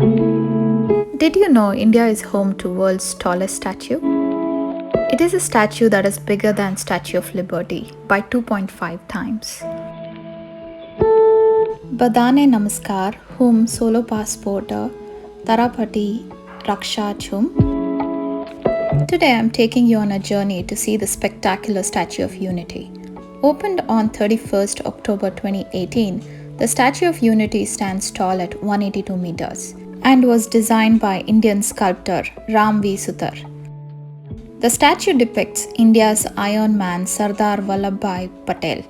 Did you know India is home to world's tallest statue? It is a statue that is bigger than Statue of Liberty by 2.5 times. Badane Namaskar, hum Solopassport, Tarapati Raksha Chum. Today I am taking you on a journey to see the spectacular Statue of Unity. Opened on 31st October 2018, the Statue of Unity stands tall at 182 meters and was designed by Indian sculptor Ram V. Sutar. The statue depicts India's Iron Man Sardar Vallabhbhai Patel.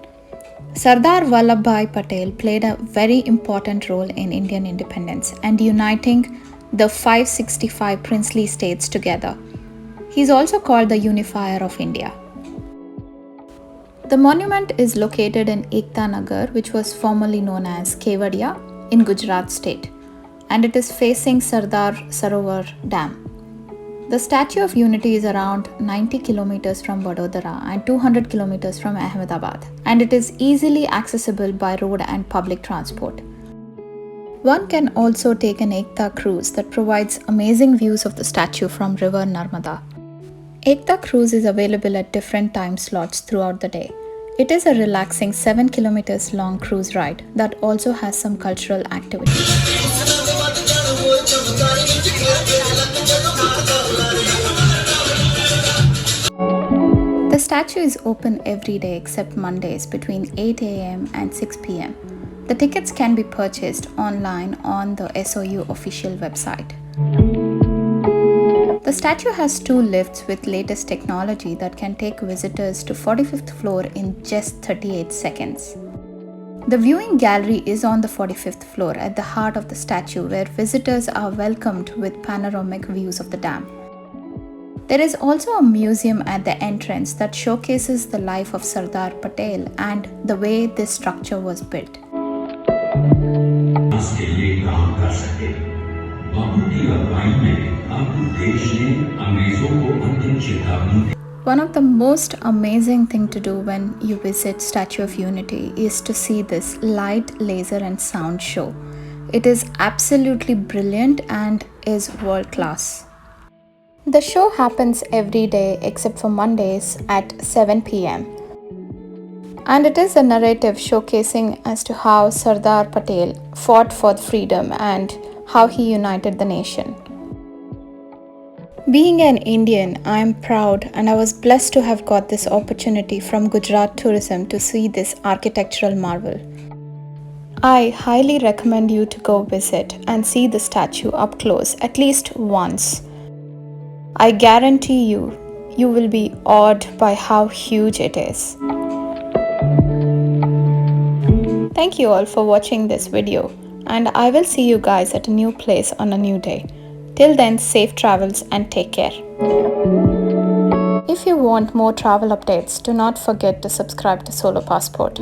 Sardar Vallabhbhai Patel played a very important role in Indian independence and uniting the 565 princely states together. He is also called the Unifier of India. The monument is located in Ekta Nagar, which was formerly known as Kevadia in Gujarat state, and it is facing Sardar Sarovar Dam. The Statue of Unity is around 90 kilometers from Vadodara and 200 kilometers from Ahmedabad, and it is easily accessible by road and public transport. One can also take an Ekta cruise that provides amazing views of the statue from River Narmada. Ekta cruise is available at different time slots throughout the day. It is a relaxing 7 kilometers long cruise ride that also has some cultural activities. The statue is open every day except Mondays between 8 a.m. and 6 p.m. The tickets can be purchased online on the SOU official website. The statue has 2 lifts with latest technology that can take visitors to 45th floor in just 38 seconds. The viewing gallery is on the 45th floor at the heart of the statue, where visitors are welcomed with panoramic views of the dam. There is also a museum at the entrance that showcases the life of Sardar Patel and the way this structure was built. One of the most amazing things to do when you visit Statue of Unity is to see this light, laser and sound show. It is absolutely brilliant and is world class. The show happens every day except for Mondays at 7 p.m. And it is a narrative showcasing as to how Sardar Patel fought for freedom and how he united the nation. Being an Indian, I am proud and I was blessed to have got this opportunity from Gujarat Tourism to see this architectural marvel. I highly recommend you to go visit and see the statue up close at least once. I guarantee you will be awed by how huge it is. Thank you all for watching this video, and I will see you guys at a new place on a new day. Till then, safe travels and take care. If you want more travel updates, do not forget to subscribe to Solopassport.